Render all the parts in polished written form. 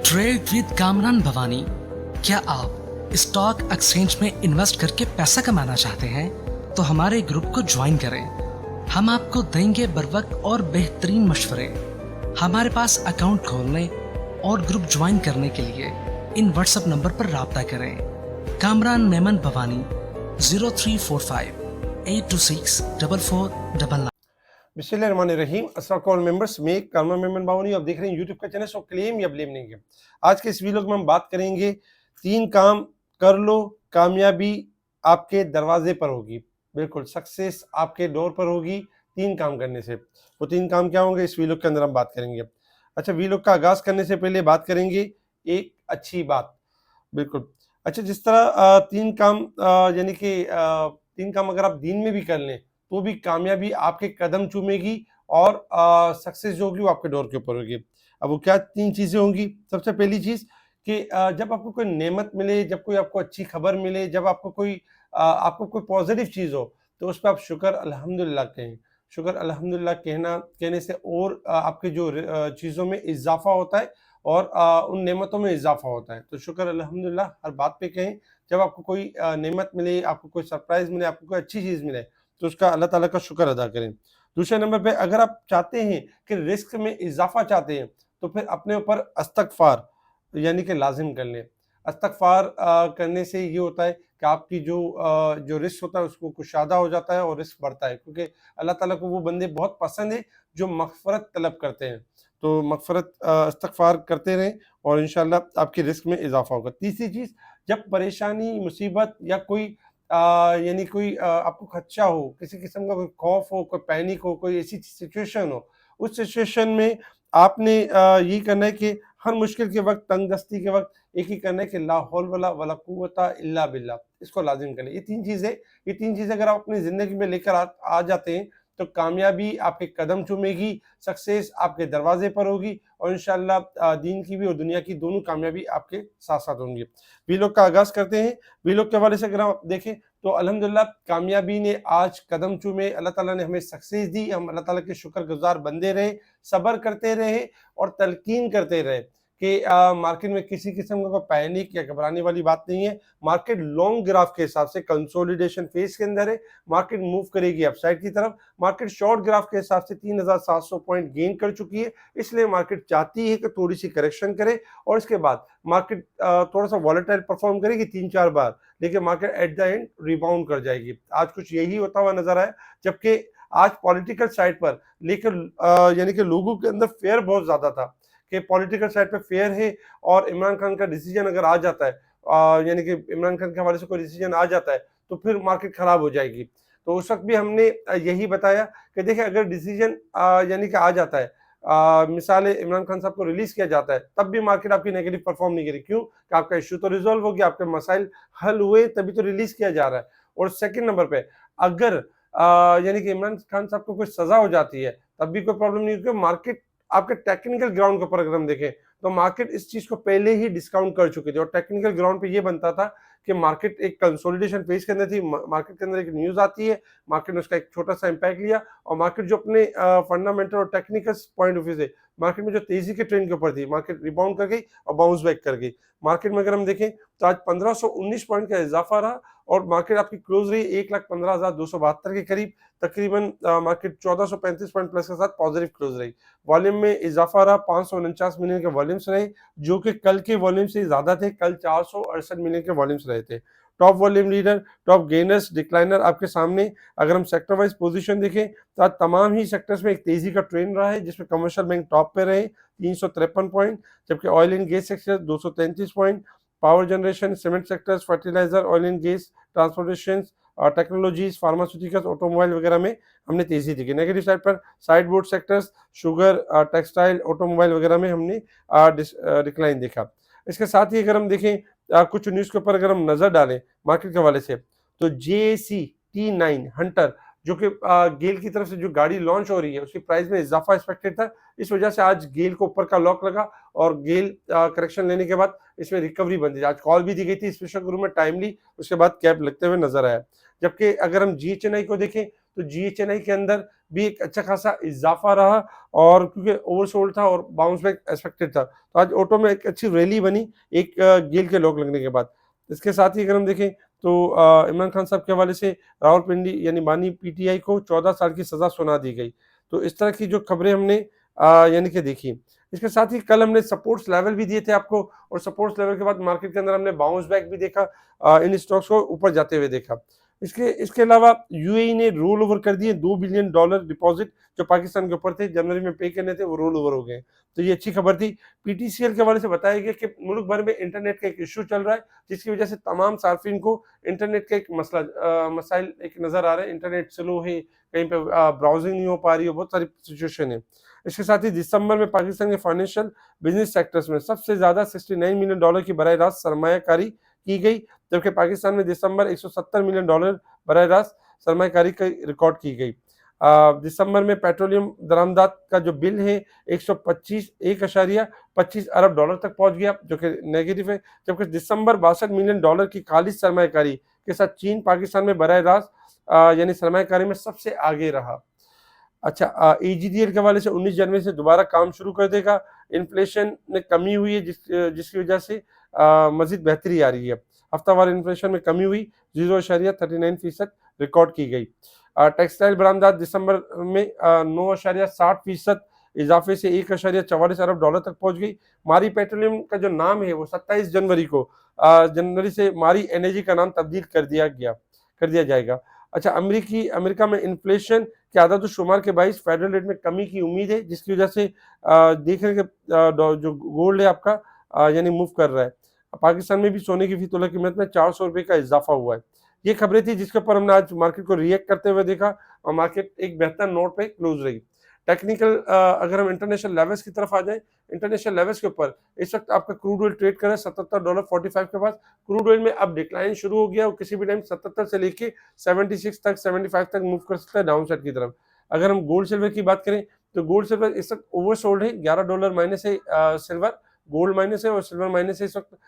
Trade with Kamran Bhavani. क्या आप stock exchange में इन्वेस्ट करके पैसा कमाना चाहते हैं तो हमारे ग्रुप को ज्वाइन करें। हम आपको देंगे बर वक्त और बेहतरीन मशवरे। हमारे पास अकाउंट खोलने और ग्रुप ज्वाइन करने के लिए इन व्हाट्सएप नंबर पर राब्ता करें। कामरान मेमन भवानी 0345-826-4499। बिस्मिल्लाहिर्रहमानिर्रहीम। अस्सलाम वालेकुम मेंबर्स, मैं कामरान मेमन भवानी, आप देख रहे हैं यूट्यूब का चैनल। सो क्लेम या ब्लेम नहीं है। आज के इस वीडियो में हम बात करेंगे 3 काम कर लो, कामयाबी आपके दरवाजे पर होगी। बिल्कुल सक्सेस आपके डोर पर होगी 3 काम करने से। वो 3 काम क्या होंगे इस वीडियो के अंदर हम बात करेंगे। अच्छा, वीडियो का आगाज करने से पहले बात करेंगे एक अच्छी बात। बिल्कुल अच्छा, जिस तरह 3 काम यानी कि 3 काम अगर आप दिन में भी कर लें तो भी कामयाबी आपके कदम चूमेगी और सक्सेस जो होगी वो आपके डोर के ऊपर होगी। अब वो क्या 3 चीज़ें होंगी? सबसे पहली चीज़ कि जब आपको कोई नेमत मिले, जब कोई आपको अच्छी खबर मिले, जब आपको कोई पॉजिटिव चीज़ हो तो उस पर आप शुक्र अल्हम्दुलिल्लाह कहें। शुक्र अल्हम्दुलिल्लाह कहने से और आपकी जो चीज़ों में इजाफा होता है और उन नेमतों में इजाफा होता है। तो शुक्र अल्हम्दुलिल्लाह हर बात पे कहें। जब आपको कोई नेमत मिले, आपको कोई सरप्राइज़ मिले, आपको कोई अच्छी चीज़ मिले तो उसका अल्लाह ताला का शुक्र अदा करें। दूसरे नंबर पे अगर आप चाहते हैं कि रिस्क में इजाफा चाहते हैं तो फिर अपने ऊपर इस्तगफार यानी कि लाजिम कर लें। इस्तगफार करने से ये होता है कि आपकी जो रिस्क होता है उसको कुशादा हो जाता है और रिस्क बढ़ता है, क्योंकि अल्लाह ताला को वो बंदे बहुत पसंद है जो मग़फ़िरत तलब करते हैं। तो मग़फ़िरत इस्तगफार करते रहें और इंशाअल्लाह आपके रिस्क में इजाफा होगा। तीसरी चीज़, जब परेशानी, मुसीबत या कोई यानी कोई आपको खदशा हो, किसी किस्म का कोई खौफ हो, कोई पैनिक हो, कोई ऐसी सिचुएशन हो, उस सिचुएशन में आपने यही करना है कि हर मुश्किल के वक़्त, तंगदस्ती के वक़्त एक ही करना है कि ला हौल वला कुव्वता इल्ला बिल्लाह। इसको लाज़िम कर लें। ये 3 चीज़ें अगर आप अपनी ज़िंदगी में लेकर आ जाते हैं तो कामयाबी आपके कदम चूमेगी, सक्सेस आपके दरवाजे पर होगी और इंशाअल्लाह दीन की भी और दुनिया की दोनों कामयाबी आपके साथ-साथ होंगी। वीलॉग का आगाज़ करते हैं। वीलॉग के हवाले से अगर आप देखें तो अल्हम्दुलिल्लाह कामयाबी ने आज कदम चूमे, अल्लाह ताला ने हमें सक्सेस दी। हम अल्लाह ताला के शुक्रगुज़ार बंदे रहे, सब्र करते रहे और तलकीन करते रहे कि मार्केट में किसी किस्म का कोई पैनिक या घबराने वाली बात नहीं है। मार्केट लॉन्ग ग्राफ के हिसाब से कंसोलिडेशन फेज के अंदर है। मार्केट मूव करेगी अपसाइड की तरफ। मार्केट शॉर्ट ग्राफ के हिसाब से 3700 पॉइंट गेन कर चुकी है, इसलिए मार्केट चाहती है कि थोड़ी सी करेक्शन करे और इसके बाद मार्केट थोड़ा सा वॉलेटाइल परफॉर्म करेगी 3-4 बार, लेकिन market at the end rebound कर जाएगी। आज कुछ यही होता हुआ नजर आया, जबकि आज पॉलिटिकल साइड पर लेकर यानी कि लोगों के अंदर फेयर बहुत ज्यादा था कि पॉलिटिकल साइड पे फेयर है और इमरान खान का डिसीजन अगर आ जाता है, यानी कि इमरान खान के हवाले से कोई डिसीजन आ जाता है तो फिर मार्केट खराब हो जाएगी। तो उस वक्त भी हमने यही बताया कि देखिए, अगर डिसीजन यानी कि आ जाता है, मिसाल इमरान खान साहब को रिलीज किया जाता है, तब भी मार्केट आपकी नेगेटिव परफॉर्म नहीं करेगी। क्यों? कि आपका इशू तो रिजॉल्व हो गया, आपके मसाइल हल हुए, तभी तो रिलीज किया जा रहा है। और सेकंड नंबर पे अगर यानी कि इमरान खान साहब को कोई सजा हो जाती है तब भी कोई प्रॉब्लम नहीं, क्योंकि मार्केट आपके टेक्निकल ग्राउंड के ऊपर अगर हम देखें तो मार्केट इस चीज को पहले ही डिस्काउंट कर चुकी थी और टेक्निकल ग्राउंड पे ये बनता था कि मार्केट एक कंसोलिडेशन फेज के अंदर थी। मार्केट के अंदर एक न्यूज आती है, मार्केट ने उसका एक छोटा सा इंपैक्ट लिया और मार्केट जो अपने फंडामेंटल और टेक्निकल पॉइंट ऑफ व्यू से मार्केट में जो तेजी के ट्रेंड के ऊपर थी, मार्केट रिबाउंड कर गई और बाउंस बैक कर गई। मार्केट में अगर हम देखें तो आज 1519 पॉइंट का इजाफा रहा और मार्केट आपकी क्लोज रही 1,15,272 के करीब। तकरीबन मार्केट 1435 पॉइंट प्लस के साथ पॉजिटिव क्लोज रही। वॉल्यूम में इजाफा रहा, 549 मिलियन के वॉल्यूम्स रहे, जो कि कल के वॉल्यूम से ज्यादा थे। कल 468 मिलियन के वॉल्यूम्स रहे थे। Top volume leader, top gainers, decliner आपके सामने। अगर हम सेक्टर वाइज पोजीशन देखें तो आज तमाम ही सेक्टर्स में एक तेजी का ट्रेंड रहा है, जिसमें कमर्शियल बैंक टॉप पे रहे 353 पॉइंट, जबकि oil and gas sector 233 point, power generation, cement sectors, fertiliser, oil and gas, transportation, technologies, pharmaceuticals, automobile वगैरह में हमने तेजी दिखी। नेगेटिव साइड पर side board sectors, sugar, textile, automobile वगैरह में हमने डिक्लाइन देखा। इसके साथ ही अगर हम देखें कुछ न्यूज़ के ऊपर अगर हम नजर डालें मार्केट के हवाले से, तो JAC T9 हंटर, जो कि गेल की तरफ से जो गाड़ी लॉन्च हो रही है, उसकी प्राइस में इजाफा एक्सपेक्टेड था। इस वजह से आज गेल को ऊपर का लॉक लगा और गेल करेक्शन लेने के बाद इसमें रिकवरी बन थी। आज कॉल भी दी गई थी स्पेशल ग्रुप में टाइमली, उसके बाद कैप लगते हुए नजर आया। जबकि अगर हम GHNI को देखें तो GHNI के अंदर भी एक अच्छा खासा इजाफा रहा, और क्योंकि ओवरसोल्ड था और बाउंस बैक एक्सपेक्टेड था, तो आज ऑटो में एक अच्छी रैली बनी एक गेल के लॉक लगने के बाद। इसके साथ ही अगर हम देखें तो इमरान खान साहब के हवाले से रावलपिंडी यानी बानी पीटीआई को 14 साल की सजा सुना दी गई। तो इस तरह की जो खबरें हमने यानी कि देखी। इसके साथ ही कल हमने सपोर्ट्स लेवल भी दिए थे आपको, और सपोर्ट्स लेवल के बाद मार्केट के अंदर हमने बाउंस बैक भी देखा, इन स्टॉक्स को ऊपर जाते हुए देखा। इसके अलावा यूएई ने रोल ओवर कर दिए $2 बिलियन डिपॉजिट जो पाकिस्तान के ऊपर थे, जनवरी में पे करने थे, वो रोल ओवर हो गए। तो ये अच्छी खबर थी। पीटीसीएल के हवाले से बताया गया कि मुल्क भर में इंटरनेट का एक इशू चल रहा है, जिसकी वजह से तमाम सार्फिन को इंटरनेट का एक मसाइल एक नजर आ रहा है। इंटरनेट स्लो है, कहीं पे ब्राउजिंग नहीं हो पा रही है, बहुत सारी सिचुएशन है। इसके साथ ही दिसंबर में पाकिस्तान के फाइनेंशियल बिजनेस सेक्टर्स में सबसे ज्यादा $69 मिलियन की बराह रास्त सरमायाकारी की गई, जबकि पाकिस्तान में दिसंबर $170 मिलियन बराह रास्त सरमायाकारी की रिकॉर्ड की गई। दिसंबर में पेट्रोलियम दरामदात का जो बिल है 1.25 अरब डॉलर तक पहुंच गया, जो कि नेगेटिव है, जबकि दिसंबर $62 मिलियन की खालिद सरमायाकारी के साथ चीन पाकिस्तान में बराह रास्त यानी सरमायाकारी में सबसे आगे रहा। अच्छा, ईजीडीएल के हवाले से 19 जनवरी से दोबारा काम शुरू कर देगा। इन्फ्लेशन में कमी हुई है, जिसकी वजह से मजीद बेहतरी आ रही है। हफ्तावार इन्फ्लेशन में कमी हुई, 0.39% रिकॉर्ड की गई। टेक्सटाइल बरामदात दिसंबर में 9.60% इजाफे से 1.44 अरब डॉलर तक पहुंच गई। मारी पेट्रोलियम का जो नाम है वो 27 जनवरी से मारी एनर्जी का नाम तब्दील कर दिया जाएगा। अच्छा, अमेरिका में इन्फ्लेशन के आदाद शुमार के बाईस फेडरल रेट में कमी की उम्मीद है, जिसकी वजह से देख रहे हैं कि जो गोल्ड है आपका यानी मूव कर रहा है। पाकिस्तान में भी सोने की फी तोला कीमत में 400 रुपए का इजाफा हुआ है। ये खबरें थी जिसके ऊपर हमने आज मार्केट को रिएक्ट करते हुए देखा, और मार्केट एक बेहतर नोट पे क्लोज रही। टेक्निकल अगर हम इंटरनेशनल लेवल्स की तरफ आ जाए, इंटरनेशनल लेवल्स के ऊपर इस वक्त आपका क्रूड ऑयल ट्रेड कर रहा है $77.45 के पास। क्रूड ऑयल में अब डिक्लाइन शुरू हो गया, और किसी भी टाइम 77 से लेके 76 तक 75 तक मूव कर सकता है डाउन साइड की तरफ। अगर हम गोल्ड सिल्वर की बात करें तो गोल्ड सिल्वर इस वक्त ओवरसोल्ड है, $11 माइनस है सिल्वर, गोल्ड माइनस है, और सिल्वर माइनस है इस वक्त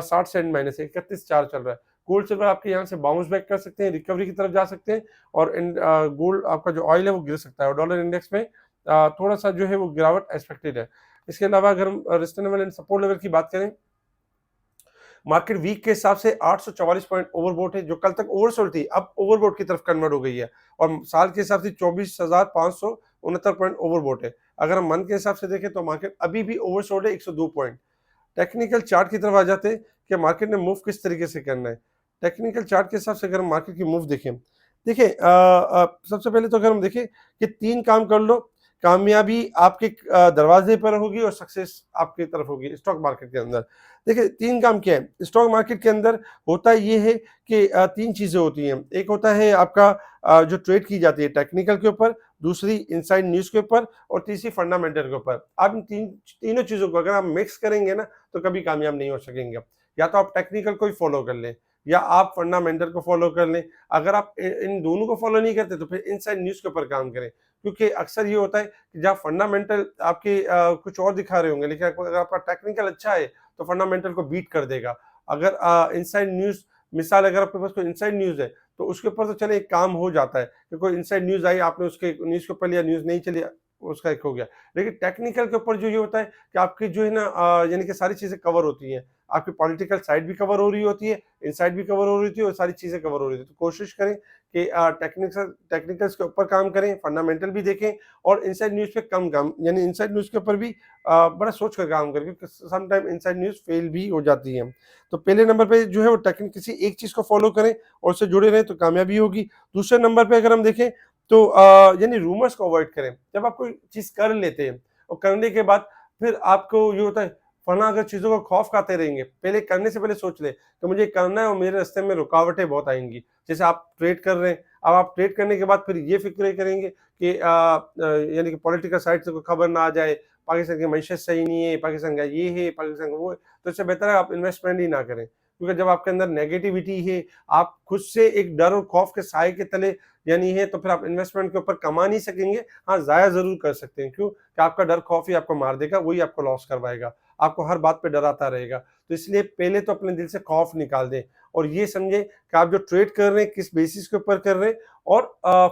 60 सेंट माइनस है, 31.4 चल रहा है। गोल्ड सिल्वर आपके यहाँ से बाउंस बैक कर सकते हैं, रिकवरी की तरफ जा सकते हैं, और गोल्ड आपका जो ऑयल है वो गिर सकता है, और डॉलर इंडेक्स में थोड़ा सा जो है वो गिरावट एक्सपेक्टेड है। इसके अलावा अगर हम रिजनेबल एंड सपोर्ट लेवल की बात करें, मार्केट वीक के हिसाब से 844 पॉइंट ओवरबोट है, जो कल तक ओवरसोल्ड थी अब ओवरबोट की तरफ कन्वर्ट हो गई है, और साल के हिसाब से 24,569 पॉइंट ओवरबोट है। अगर हम मंथ के हिसाब से देखें तो मार्केट अभी भी ओवरसोल्ड है 102 पॉइंट। टेक्निकल चार्ट की तरफ आ जाते हैं कि मार्केट ने मूव किस तरीके से करना है। टेक्निकल चार्ट के हिसाब से अगर हम मार्केट की मूव देखें, देखिए सबसे पहले तो अगर हम देखें कि 3 काम कर लो, कामयाबी आपके दरवाजे पर होगी और सक्सेस आपकी तरफ होगी स्टॉक मार्केट के अंदर। देखिए 3 काम क्या है स्टॉक मार्केट के अंदर, होता ये है कि 3 चीजें होती हैं। एक होता है आपका जो ट्रेड की जाती है टेक्निकल के ऊपर, दूसरी इनसाइड न्यूज के ऊपर, और तीसरी फंडामेंटल के ऊपर। आप इन तीनों चीजों को अगर आप मिक्स करेंगे ना तो कभी कामयाब नहीं हो सकेंगे। या तो आप टेक्निकल को ही फॉलो कर लें या आप फंडामेंटल को फॉलो कर लें। अगर आप इन दोनों को फॉलो नहीं करते तो फिर इनसाइड न्यूज के ऊपर काम करें, क्योंकि अक्सर ये होता है कि जहाँ फंडामेंटल आपके कुछ और दिखा रहे होंगे, लेकिन अगर आपका टेक्निकल अच्छा है तो फंडामेंटल को बीट कर देगा। अगर इनसाइड न्यूज, मिसाल अगर आपके पास कोई इनसाइड न्यूज है तो उसके ऊपर तो चले एक काम हो जाता है कि कोई इनसाइड न्यूज आई, आपने उसके न्यूज के ऊपर लिया, न्यूज नहीं चली, उसका एक हो गया। लेकिन टेक्निकल के ऊपर जो ये होता है कि आपकी जो है ना यानी कि सारी चीजें कवर होती हैं, आपकी पॉलिटिकल साइड भी कवर हो रही होती है, इनसाइड भी कवर हो रही होती है, और सारी चीजें कवर हो रही होती है। तो कोशिश करें कि टेक्निकल्स के ऊपर काम करें, फंडामेंटल भी देखें, और इनसाइड न्यूज पे कम काम, यानी इनसाइड न्यूज के ऊपर भी बड़ा सोच कर काम करें, क्योंकि समटाइम इनसाइड न्यूज फेल भी हो जाती है। तो पहले नंबर पे जो है वो किसी एक चीज को फॉलो करें और उससे जुड़े रहें तो कामयाबी होगी। दूसरे नंबर पे अगर हम देखें तो यानी रूमर्स को अवॉइड करें। जब आप कोई चीज कर लेते हैं और करने के बाद फिर आपको ये होता है, वरना अगर चीजों को खौफ खाते रहेंगे, पहले करने से पहले सोच ले कि मुझे करना है और मेरे रास्ते में रुकावटें बहुत आएंगी। जैसे आप ट्रेड कर रहे हैं, अब आप ट्रेड करने के बाद फिर ये फिक्र करेंगे कि यानी कि पॉलिटिकल साइड से कोई खबर ना आ जाए, पाकिस्तान की मैशत सही नहीं है, पाकिस्तान का ये है, पाकिस्तान का वो है, तो इससे बेहतर है आप इन्वेस्टमेंट ही ना करें। क्योंकि जब आपके अंदर नेगेटिविटी है, आप खुद से एक डर और खौफ के साए के तले यानी है, तो फिर आप इन्वेस्टमेंट के ऊपर कमा नहीं सकेंगे। हाँ, जाया जरूर कर सकते हैं, क्यों कि आपका डर खौफ ही आपको मार देगा, वही आपको लॉस करवाएगा, आपको हर बात पे डराता रहेगा। तो इसलिए पहले तो अपने दिल से खौफ निकाल दें और ये समझें कि आप जो ट्रेड कर रहे हैं किस बेसिस के ऊपर कर रहे हैं और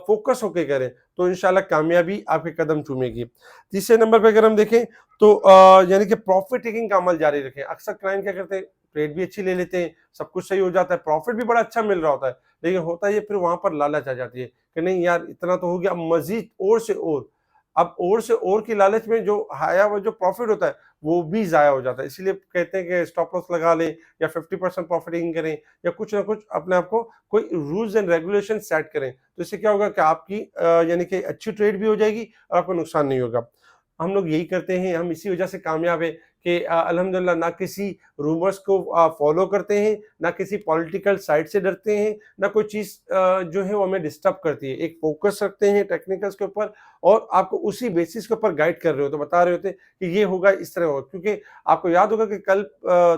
फोकस होके करें, तो इंशाल्लाह कामयाबी आपके कदम चूमेगी। तीसरे नंबर पे अगर हम देखें तो यानी कि प्रॉफिट टेकिंग का अमल जारी रखें। अक्सर क्लाइंट क्या करते हैं, ट्रेड भी अच्छी ले लेते हैं, सब कुछ सही हो जाता है, प्रॉफिट भी बड़ा अच्छा मिल रहा होता है, लेकिन होता है ये फिर वहां पर लालच आ जाती है कि नहीं यार इतना तो हो गया, अब मजीद और से और, अब और से और की लालच में जो आया हुआ जो प्रॉफिट होता है वो भी ज़ाया हो जाता है। इसीलिए कहते हैं कि स्टॉप लॉस लगा लें या 50% प्रॉफिटिंग करें या कुछ ना कुछ अपने आप को कोई रूल्स एंड रेगुलेशन सेट करें। तो इससे क्या होगा कि आपकी यानी कि अच्छी ट्रेड भी हो जाएगी और आपको नुकसान नहीं होगा। हम लोग यही करते हैं, हम इसी वजह से कामयाब है कि अल्हम्दुलिल्लाह ना किसी रूमर्स को फॉलो करते हैं, ना किसी पॉलिटिकल साइड से डरते हैं, ना कोई चीज़ जो है वो हमें डिस्टर्ब करती है। एक फोकस रखते हैं टेक्निकल्स के ऊपर और आपको उसी बेसिस के ऊपर गाइड कर रहे हो, तो बता रहे होते कि ये होगा, इस तरह होगा। क्योंकि आपको याद होगा कि कल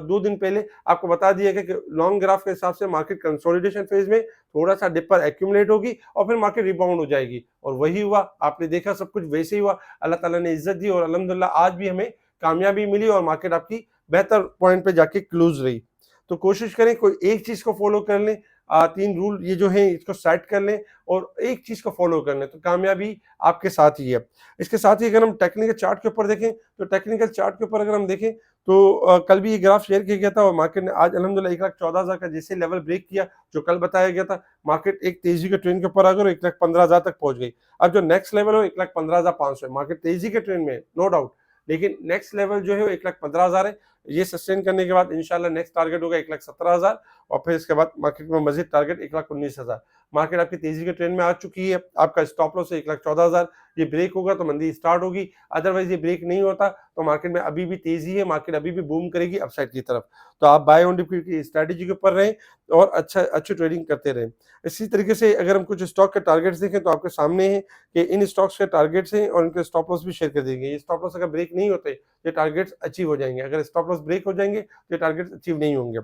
2 दिन पहले आपको बता दिया गया कि लॉन्ग ग्राफ के हिसाब से मार्केट कंसोलिडेशन फेज में थोड़ा-सा डिपर एक्यूमुलेट होगी और फिर मार्केट रिबाउंड हो जाएगी और वही हुआ। आपने देखा सब कुछ वैसे ही हुआ। अल्लाह ताला ने इज़्ज़त दी और अल्हम्दुलिल्लाह आज भी हमें कामयाबी मिली और मार्केट आपकी बेहतर पॉइंट पे जाके क्लोज रही। तो कोशिश करें कोई एक चीज़ को फॉलो कर लें, 3 रूल ये जो हैं इसको सेट कर लें और एक चीज़ को फॉलो कर लें, तो कामयाबी आपके साथ ही है। इसके साथ ही अगर हम टेक्निकल चार्ट के ऊपर देखें, तो टेक्निकल चार्ट के ऊपर अगर हम देखें तो कल भी ये ग्राफ शेयर किया गया था और मार्केट ने आज अल्हम्दुलिल्लाह 1,14,000 का जैसे लेवल ब्रेक किया, जो कल बताया गया था, मार्केट एक तेज़ी के ट्रेंड के ऊपर आ गई और 1,15,000 तक पहुँच गई। अब जो नेक्स्ट लेवल है वो 1,15,500 है, मार्केट तेज़ी के ट्रेंड में है, नो डाउट। लेकिन नेक्स्ट लेवल जो है वो 1,15,000 है। ये सस्टेन करने के बाद इंशाल्लाह नेक्स्ट टारगेट होगा 1,17,000 और फिर इसके बाद मार्केट में मजीद टारगेट 1,19,000। मार्केट आपकी तेजी के ट्रेंड में आ चुकी है, आपका स्टॉप लॉस है 1,14,000। ये ब्रेक होगा तो मंदी स्टार्ट होगी, अदरवाइज ये ब्रेक नहीं होता तो मार्केट में अभी भी तेजी है, मार्केट अभी भी बूम करेगी अपसाइड की तरफ। तो आप बाय ऑन डिप की स्ट्रेटेजी के ऊपर रहें और अच्छी ट्रेडिंग करते रहें। इसी तरीके से अगर हम कुछ स्टॉक के टारगेट्स देखें तो आपके सामने है कि इन स्टॉक्स के टारगेट्स हैं और इनके स्टॉप लॉस भी शेयर कर देंगे। ये स्टॉप लॉस अगर ब्रेक नहीं होते, ये टारगेट्स अचीव हो जाएंगे। अगर स्टॉप लॉस ब्रेक हो जाएंगे तो ये टारगेट्स अचीव नहीं होंगे।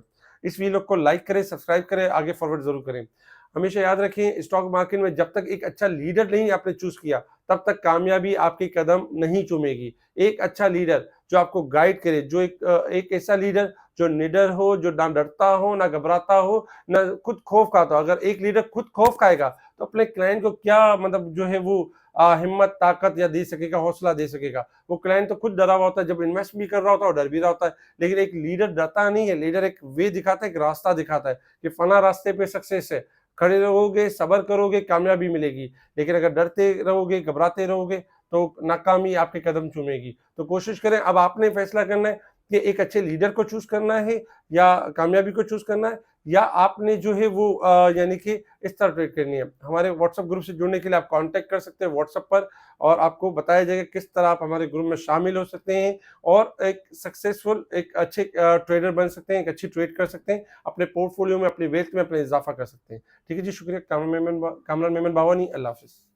इस वीडियो को लाइक करें, सब्सक्राइब करें, आगे फॉरवर्ड जरूर करें। हमेशा याद रखें स्टॉक मार्केट में जब तक एक अच्छा लीडर नहीं आपने चूज किया तब तक कामयाबी आपके कदम नहीं चूमेगी। एक अच्छा लीडर जो आपको गाइड करे, जो एक ऐसा लीडर जो निडर हो, जो ना डरता हो, ना घबराता हो, ना खुद खौफ खाता हो। अगर एक लीडर खुद खौफ खाएगा तो अपने क्लाइंट को क्या मतलब जो है वो हिम्मत, ताकत या दे सकेगा, हौसला दे सकेगा। वो क्लाइंट तो खुद डरा हुआ होता है, जब इन्वेस्ट भी कर रहा होता है और डर भी रहा होता है। लेकिन एक लीडर डरता नहीं है, लीडर एक वे दिखाता है, एक रास्ता दिखाता है कि फला रास्ते पे सक्सेस है, खड़े रहोगे, सब्र करोगे, कामयाबी मिलेगी। लेकिन अगर डरते रहोगे, घबराते रहोगे तो नाकामी आपके कदम चूमेगी। तो कोशिश करें, अब आपने फैसला करना है कि एक अच्छे लीडर को चूज करना है या कामयाबी को चूज करना है, या आपने जो है वो यानी कि इस तरह ट्रेड करनी है। हमारे व्हाट्सएप ग्रुप से जुड़ने के लिए आप कांटेक्ट कर सकते हैं व्हाट्सएप पर और आपको बताया जाएगा किस तरह आप हमारे ग्रुप में शामिल हो सकते हैं और एक सक्सेसफुल, एक अच्छे ट्रेडर बन सकते हैं, एक अच्छी ट्रेड कर सकते हैं, अपने पोर्टफोलियो में, अपनी वेल्थ में अपने इजाफा कर सकते हैं। ठीक है जी, शुक्रिया। कामरान मेमन बावानी, अल्लाह हाफिज़।